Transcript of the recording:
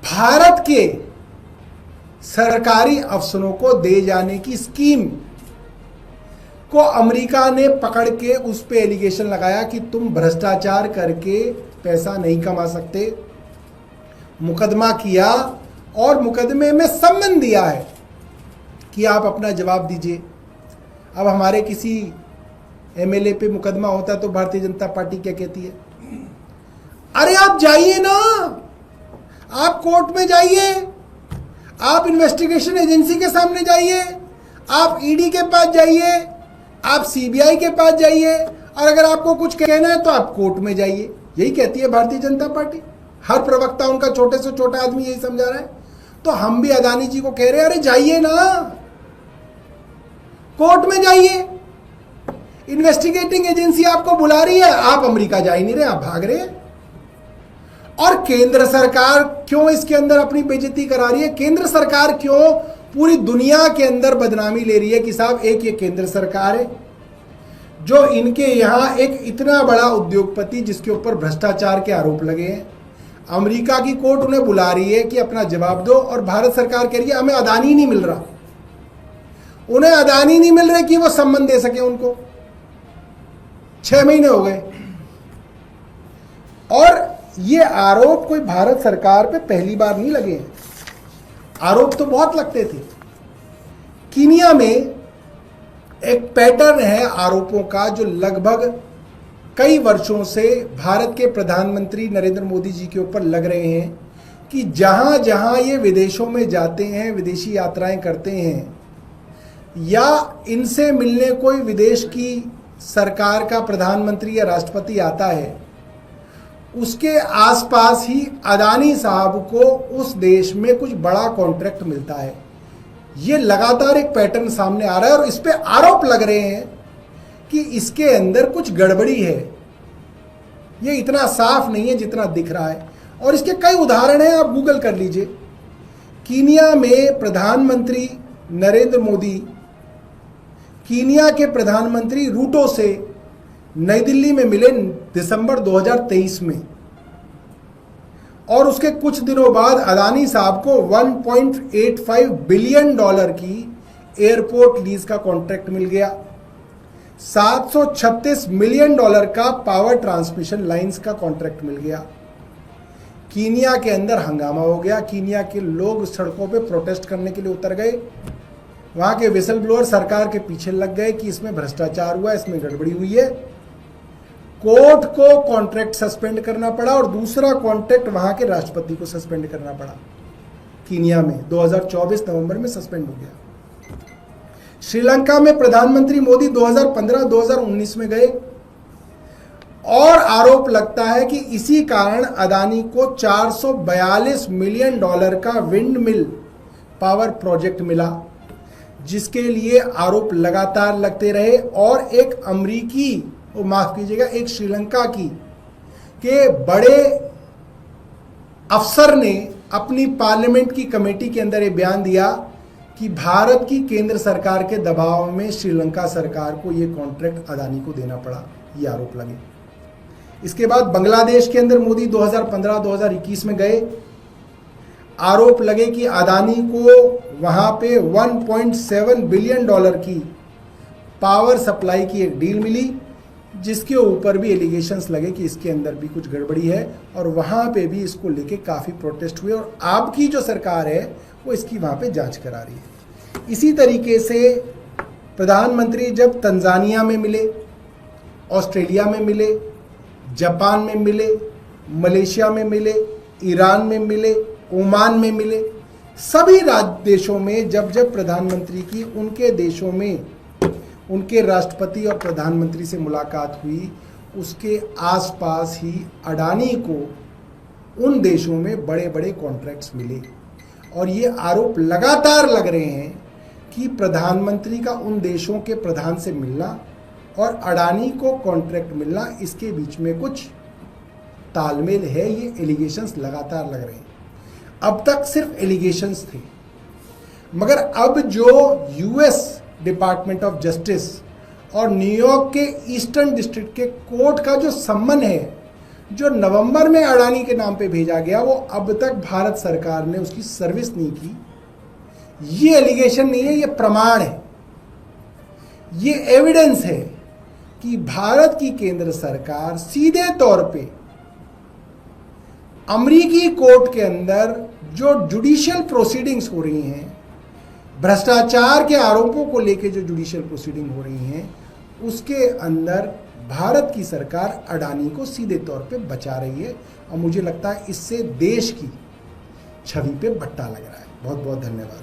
भारत के सरकारी अफसरों को दे जाने की स्कीम को अमेरिका ने पकड़ के उस पे एलिगेशन लगाया कि तुम भ्रष्टाचार करके पैसा नहीं कमा सकते। मुकदमा किया और मुकदमे में सम्मन दिया है कि आप अपना जवाब दीजिए। अब हमारे किसी एमएलए पे मुकदमा होता तो भारतीय जनता पार्टी क्या कहती है? अरे आप जाइए ना, आप कोर्ट में जाइए, आप इन्वेस्टिगेशन एजेंसी के सामने जाइए, आप ईडी के पास जाइए, आप सीबीआई के पास जाइए, और अगर आपको कुछ कहना है तो आप कोर्ट में जाइए। यही कहती है भारतीय जनता पार्टी। हर प्रवक्ता उनका छोटे से छोटा आदमी यही समझा रहा है। तो हम भी अदानी जी को कह रहे हैं, अरे जाइए ना, कोर्ट में जाइए। इन्वेस्टिगेटिंग एजेंसी आपको बुला रही है, आप अमेरिका जा ही नहीं रहे, आप भाग रहे हैं। और केंद्र सरकार क्यों इसके अंदर अपनी बेइज्जती करा रही है? केंद्र सरकार क्यों पूरी दुनिया के अंदर बदनामी ले रही है कि साहब एक ये केंद्र सरकार है जो इनके यहां एक इतना बड़ा उद्योगपति जिसके ऊपर भ्रष्टाचार के आरोप लगे हैं, अमेरिका की कोर्ट उन्हें बुला रही है कि अपना जवाब दो, और भारत सरकार कह रही है हमें अदानी नहीं मिल रहा। उन्हें अदानी नहीं मिल रहे कि वो सम्मान दे सके उनको। 6 महीने हो गए। और ये आरोप कोई भारत सरकार पे पहली बार नहीं लगे हैं, आरोप तो बहुत लगते थे। कीनिया में एक पैटर्न है आरोपों का जो लगभग कई वर्षों से भारत के प्रधानमंत्री नरेंद्र मोदी जी के ऊपर लग रहे हैं कि जहां जहां ये विदेशों में जाते हैं, विदेशी यात्राएं करते हैं, या इनसे मिलने कोई विदेश की सरकार का प्रधानमंत्री या राष्ट्रपति आता है, उसके आसपास ही अदानी साहब को उस देश में कुछ बड़ा कॉन्ट्रैक्ट मिलता है। ये लगातार एक पैटर्न सामने आ रहा है और इस पे आरोप लग रहे हैं कि इसके अंदर कुछ गड़बड़ी है। ये इतना साफ नहीं है जितना दिख रहा है, और इसके कई उदाहरण हैं, आप गूगल कर लीजिए। कीनिया में प्रधानमंत्री नरेंद्र मोदी कीनिया के प्रधानमंत्री रूटो से नई दिल्ली में मिले दिसंबर 2023 में, और उसके कुछ दिनों बाद अदानी साहब को 1.85 बिलियन डॉलर की एयरपोर्ट लीज का कॉन्ट्रैक्ट मिल गया। 736 मिलियन डॉलर का पावर ट्रांसमिशन लाइंस का कॉन्ट्रैक्ट मिल गया। कीनिया के अंदर हंगामा हो गया, कीनिया के लोग सड़कों पे प्रोटेस्ट करने के लिए उतर गए। वहां के विसल ब्लोअर सरकार के पीछे लग गए कि इसमें भ्रष्टाचार हुआ, इसमें गड़बड़ी हुई है। कोर्ट को कॉन्ट्रैक्ट सस्पेंड करना पड़ा और दूसरा कॉन्ट्रैक्ट वहां के राष्ट्रपति को सस्पेंड करना पड़ा। कीनिया में 2024 नवंबर में सस्पेंड हो गया। श्रीलंका में प्रधानमंत्री मोदी 2015-2019 में गए, और आरोप लगता है कि इसी कारण अदानी को 442 मिलियन डॉलर का विंड मिल पावर प्रोजेक्ट मिला, जिसके लिए आरोप लगातार लगते रहे। और एक अमरीकी, माफ कीजिएगा, एक श्रीलंका के बड़े अफसर ने अपनी पार्लियामेंट की कमेटी के अंदर ये बयान दिया कि भारत की केंद्र सरकार के दबाव में श्रीलंका सरकार को ये कॉन्ट्रैक्ट अदानी को देना पड़ा। ये आरोप लगे। इसके बाद बांग्लादेश के अंदर मोदी 2015-2021 में गए, आरोप लगे कि अदानी को वहां पे 1.7 बिलियन डॉलर की पावर सप्लाई की एक डील मिली, जिसके ऊपर भी एलिगेशंस लगे कि इसके अंदर भी कुछ गड़बड़ी है, और वहां पे भी इसको लेके काफ़ी प्रोटेस्ट हुए, और आपकी जो सरकार है वो इसकी वहां पे जांच करा रही है। इसी तरीके से प्रधानमंत्री जब तंजानिया में मिले, ऑस्ट्रेलिया में मिले, जापान में मिले, मलेशिया में मिले, ईरान में मिले, ओमान में मिले, सभी देशों में जब जब प्रधानमंत्री की उनके देशों में उनके राष्ट्रपति और प्रधानमंत्री से मुलाकात हुई, उसके आसपास ही अडानी को उन देशों में बड़े बड़े कॉन्ट्रैक्ट्स मिले। और ये आरोप लगातार लग रहे हैं कि प्रधानमंत्री का उन देशों के प्रधान से मिलना और अडानी को कॉन्ट्रैक्ट मिलना, इसके बीच में कुछ तालमेल है। ये एलिगेशंस लगातार लग रहे हैं। अब तक सिर्फ एलिगेशंस थे, मगर अब जो यूएस डिपार्टमेंट ऑफ जस्टिस और न्यूयॉर्क के ईस्टर्न डिस्ट्रिक्ट के कोर्ट का जो सम्मन है, जो नवंबर में अडानी के नाम पे भेजा गया वो अब तक भारत सरकार ने उसकी सर्विस नहीं की। ये एलिगेशन नहीं है, ये प्रमाण है, ये एविडेंस है कि भारत की केंद्र सरकार सीधे तौर पे अमेरिकी कोर्ट के अंदर जो जुडिशियल प्रोसीडिंग्स हो रही हैं, भ्रष्टाचार के आरोपों को लेकर जो जुडिशियल प्रोसीडिंग हो रही हैं, उसके अंदर भारत की सरकार अडानी को सीधे तौर पे बचा रही है। और मुझे लगता है इससे देश की छवि पे बट्टा लग रहा है। बहुत बहुत धन्यवाद।